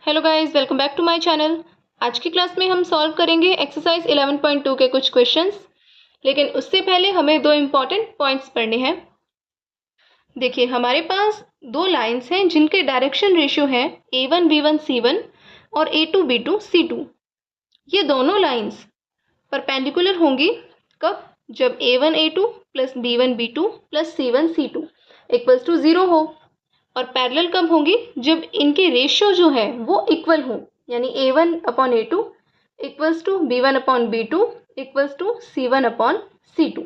Hello guys, welcome back to my channel. आज की class में हम सॉल्व करेंगे एक्सरसाइज 11.2 के कुछ क्वेश्चंस, लेकिन उससे पहले हमें दो इम्पॉर्टेंट पॉइंट्स पढ़ने हैं। देखिए, हमारे पास दो लाइंस हैं जिनके डायरेक्शन रेशियो है A1 B1 C1 और A2 B2 C2। ये दोनों लाइंस परपेंडिकुलर होंगी कब? जब A1 A2 plus B1 B2 plus C1 C2 equals to 0 हो। और पैरेलल कब होंगी? जब इनके रेशियो जो है वो इक्वल हो, यानी A1 upon A2 equals to B1 upon B2 equals to C1 upon C2।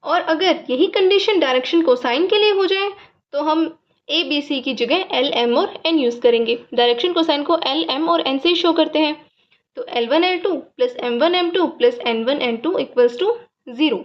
और अगर यही कंडीशन डायरेक्शन कोसाइन के लिए हो जाए तो हम ए बी सी की जगह एल एम और एन यूज करेंगे। डायरेक्शन कोसाइन को एल एम और एन से शो करते हैं, तो L1 L2 plus M1 M2 plus N1 N2 equals to 0।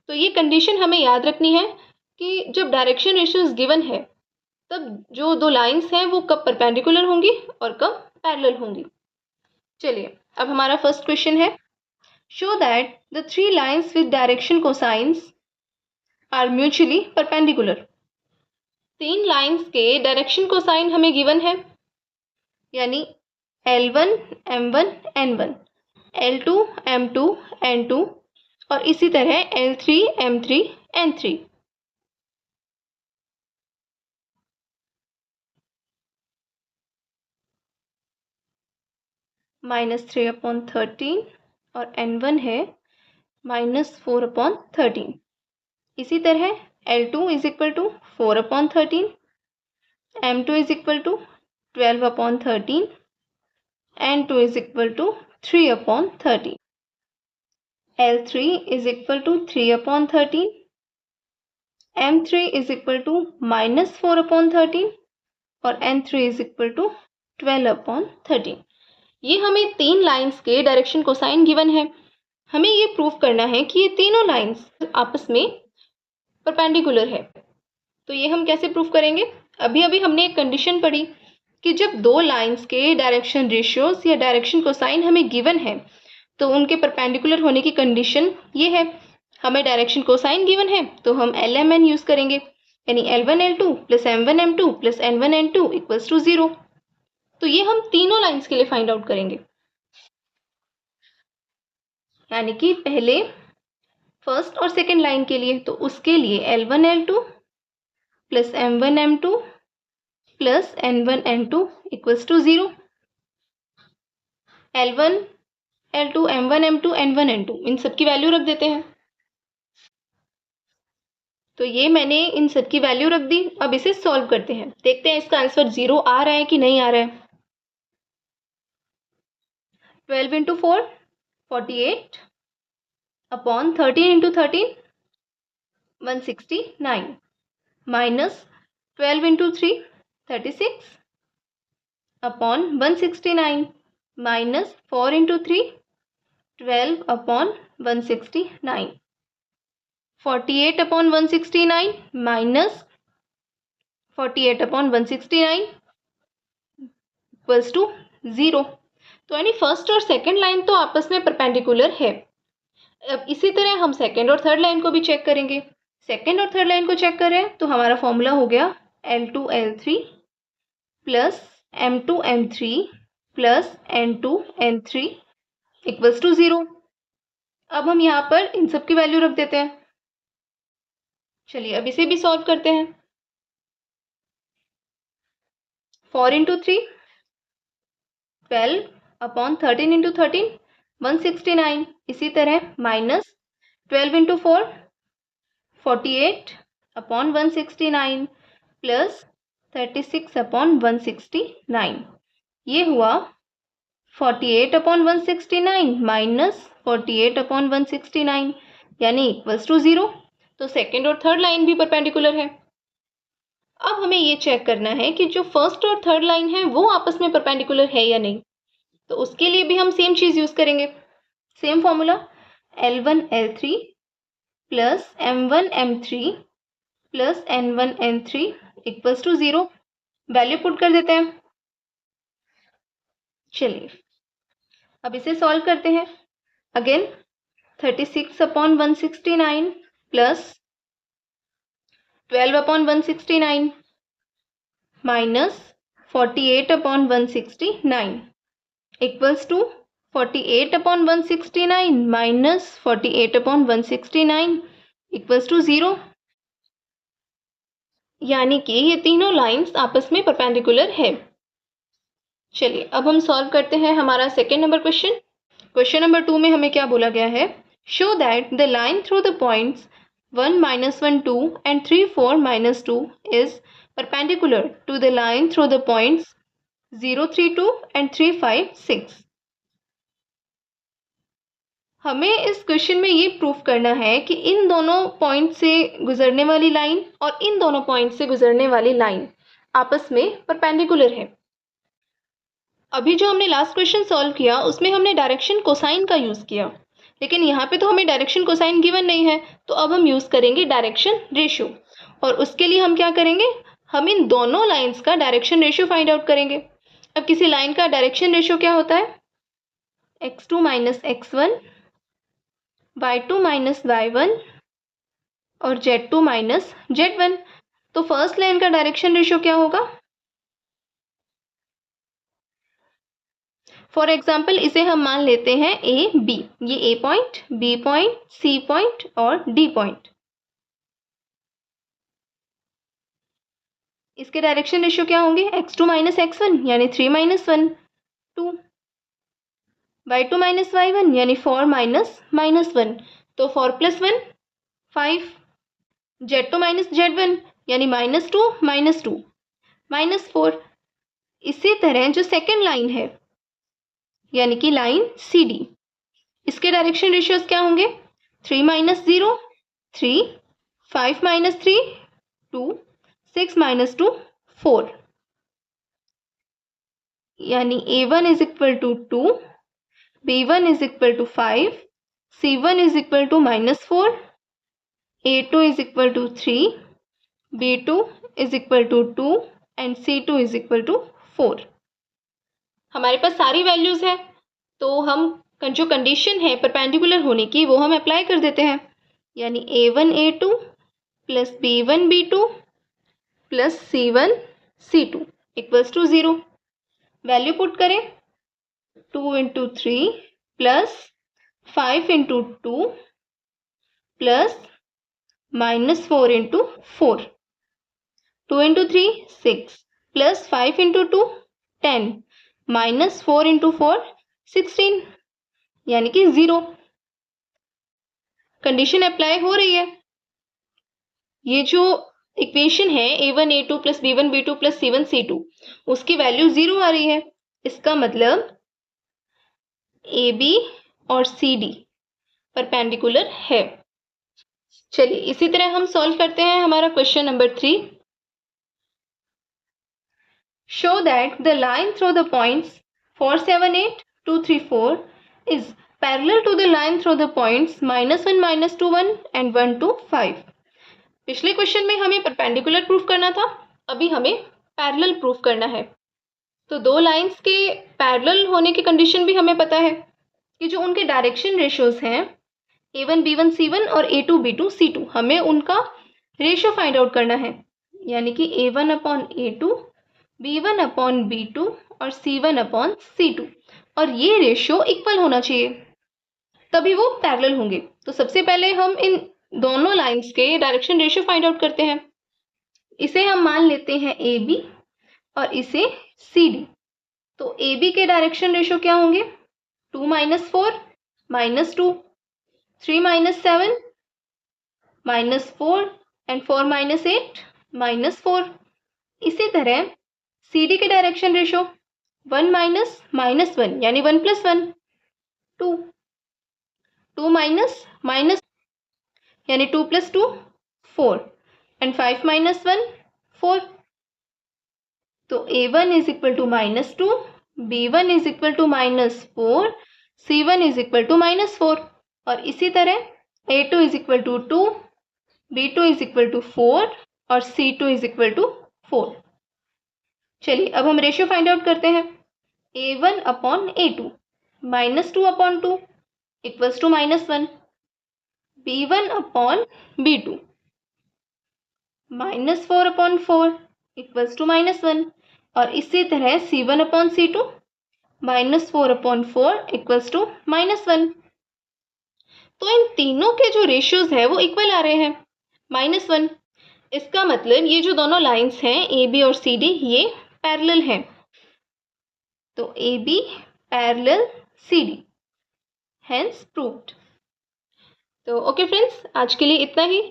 तो ये कंडीशन हमें याद रखनी है कि जब डायरेक्शन रेशियोज गिवन है तब जो दो लाइंस हैं वो कब परपेंडिकुलर होंगी और कब पैरेलल होंगी। चलिए, अब हमारा फर्स्ट क्वेश्चन है, show that the three lines with direction cosines are mutually perpendicular. तीन लाइंस के डायरेक्शन कोसाइन हमें गिवन है, यानी L1 M1 N1, L2 M2 N2 और इसी तरह L3 M3 N3। -3/13 और N1 है -4/13। इसी तरह L2 is equal to 4/13, M2 is equal to 12/13, N2 is equal to 3/13, L3 is equal to 3/13, M3 is equal to -4/13 और N3 इज इक्वल टू 12/13। ये हमें तीन लाइंस के डायरेक्शन कोसाइन गिवन है। हमें ये प्रूव करना है कि ये तीनों लाइंस आपस में परपेंडिकुलर है। तो ये हम कैसे प्रूव करेंगे? अभी अभी हमने एक कंडीशन पढ़ी कि जब दो लाइंस के डायरेक्शन रेशियोज या डायरेक्शन कोसाइन हमें गिवन है तो उनके परपेंडिकुलर होने की कंडीशन ये है। हमें डायरेक्शन कोसाइन गिवन है तो हम एल एम एन यूज करेंगे, यानी L1 L2 plus M1 M2 plus N1 N2 equals to 0। तो ये हम तीनों लाइंस के लिए फाइंड आउट करेंगे, यानी कि पहले फर्स्ट और सेकेंड लाइन के लिए। तो उसके लिए L1 L2 plus M1 M2 plus N1 N2 equals to 0। L1 L2 M1 M2 N1 N2 इन सब की वैल्यू रख देते हैं। तो ये मैंने इन सब की वैल्यू रख दी। अब इसे सॉल्व करते हैं, देखते हैं इसका आंसर 0 आ रहा है कि नहीं आ रहा है। 12 into 4 48 upon 13 into 13 169 minus 12 into 3 36 upon 169 minus 4 into 3 12 upon 169। 48 upon 169 minus 48 upon 169 equals to 0। तो यानी फर्स्ट और सेकंड लाइन तो आपस में परपेंडिकुलर है। अब इसी तरह हम सेकंड और थर्ड लाइन को भी चेक करेंगे। सेकंड और थर्ड लाइन को चेक करें तो हमारा फॉर्मूला हो गया L2 L3 plus M2 M3 plus N2 N3 equals to 0। अब हम यहाँ पर इन सब की वैल्यू रख देते हैं। चलिए, अब इसे भी सॉल्व करते हैं। 4 इंटू 3 12 अपॉन 13 इंटू 13 169। इसी तरह minus 12 into 4 48 upon 169 plus 36 upon 169। ये हुआ 48 अपॉन 169 माइनस 48 अपॉन 169, यानी इक्वल्स टू 0। तो सेकेंड और थर्ड लाइन भी परपेंडिकुलर है। अब हमें ये चेक करना है कि जो फर्स्ट और थर्ड लाइन है वो आपस में परपेंडिकुलर है या नहीं। तो उसके लिए भी हम सेम चीज यूज करेंगे, same formula L1 L3 plus M1 M3 plus N1 N3 equals to 0। Value put कर देते हैं। चलिए, अब इसे सॉल्व करते हैं। Again 36 upon 169 plus 12 upon 169 minus 48/169 equals to 48/169 minus 48/169 equals to 0। यानी कि ये तीनों लाइंस आपस में परपेंडिकुलर है। चलिए अब हम सॉल्व करते हैं हमारा second number question. Question number 2 में हमें क्या बोला गया है, show that the line through the points 1 -1 2 and 3 4 -2 is perpendicular to the line through the points 0 3 2 and 3 5 6। हमें इस क्वेश्चन में ये प्रूफ करना है कि इन दोनों पॉइंट से गुजरने वाली लाइन और इन दोनों पॉइंट से गुजरने वाली लाइन आपस में परपेंडिकुलर है। अभी जो हमने लास्ट क्वेश्चन सॉल्व किया उसमें हमने डायरेक्शन कोसाइन का यूज़ किया, लेकिन यहाँ पे तो हमें डायरेक्शन कोसाइन गिवन नहीं है, तो अब हम यूज़ करेंगे डायरेक्शन रेशियो। और उसके लिए हम क्या करेंगे, हम इन दोनों लाइंस का डायरेक्शन रेशियो फाइंड आउट करेंगे। अब किसी लाइन का डायरेक्शन रेशियो क्या होता है, x2 - x1, y2 - y1 और z2 - z1। तो फर्स्ट लाइन का डायरेक्शन रेशियो क्या होगा, फॉर एग्जाम्पल इसे हम मान लेते हैं ए बी, ये A point, B point, C point और डी पॉइंट। इसके डायरेक्शन रेशियो क्या होंगे, x2 - x1 यानी 3 - 1 2, y2 - y1 यानी 4 - -1, तो 4 + 1 5, z2 - z1 यानी -2 -2 -4। इसी तरह जो सेकेंड लाइन है यानी कि लाइन सी डी, इसके डायरेक्शन रेशियोज क्या होंगे, 3 - 0 3, 5 - 3 2, 6 - 2 4, यानी A1 = 2, B1 = 5, C1 = -4, A2 = 3, B2 = 2 and C2 = 4। हमारे पास सारी वैल्यूज है, तो हम जो कंडीशन है परपेंडिकुलर होने की वो हम अप्लाई कर देते हैं, यानी A1 A2 plus B1 B2 plus C1 C2 equals to 0। Value put करें, 2 × 3 प्लस 5 × 2 प्लस -4 × 4, 2 × 3 6 प्लस 5 × 2 10 -4 × 4 16, यानी कि 0। कंडीशन अप्लाई हो रही है। ये जो इक्वेशन है A1 A2 plus B1 B2 plus C1 C2, उसकी वैल्यू 0 आ रही है। इसका मतलब AB और CD परपेंडिकुलर है। चलिए इसी तरह हम सॉल्व करते हैं हमारा question number 3। Show that the line through the points 4 7 8 2 3 4 is parallel to the line through the points -1 -2 1 and 1 2 5। पिछले क्वेश्चन में हमें परपेंडिकुलर प्रूफ करना था, अभी हमें पैरेलल प्रूफ करना है। तो दो लाइंस के पैरेलल होने की कंडीशन भी हमें पता है कि जो उनके डायरेक्शन रेशियोज हैं A1 B1 C1 और A2 B2 C2, हमें उनका रेशियो फाइंड आउट करना है, यानी कि A1/A2 B1/B2 और C1/C2, और ये रेशियो इक्वल होना चाहिए, तभी वो पैरेलल होंगे। तो सबसे पहले हम इन दोनों लाइंस के डायरेक्शन रेशियो फाइंड आउट करते हैं। इसे हम मान लेते हैं AB और इसे CD। तो AB के डायरेक्शन रेशियो क्या होंगे, 2 - 4 -2, 3 - 7 -4 एंड 4 - 8 -4। इसी तरह CD के डायरेक्शन रेशियो 1 - -1 यानी 1 + 1 2, 2 - यानी 2 + 2 4 एंड 5 - 1 4। तो A1 = -2, B1 = -4, C1 = -4, और इसी तरह A2 = 2, B2 = 4 और C2 = 4। चलिए अब हम रेशियो फाइंड आउट करते हैं। A1/A2 -2/2 equals to -1, B1/B2 -4/4 equals to -1, और इसी तरह C1/C2 -4/4 इक्वल्स टू -1। तो इन तीनों के जो रेशियोज है वो इक्वल आ रहे हैं, -1। इसका मतलब ये जो दोनों लाइंस हैं AB और CD ये पैरेलल हैं, तो AB parallel CD, hence proved. तो ओके फ्रेंड्स, आज के लिए इतना ही।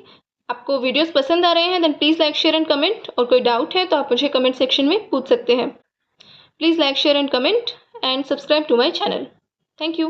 आपको वीडियोस पसंद आ रहे हैं then please like share and comment, और कोई डाउट है तो आप मुझे कमेंट सेक्शन में पूछ सकते हैं। Please like share and comment and subscribe to my channel. Thank you.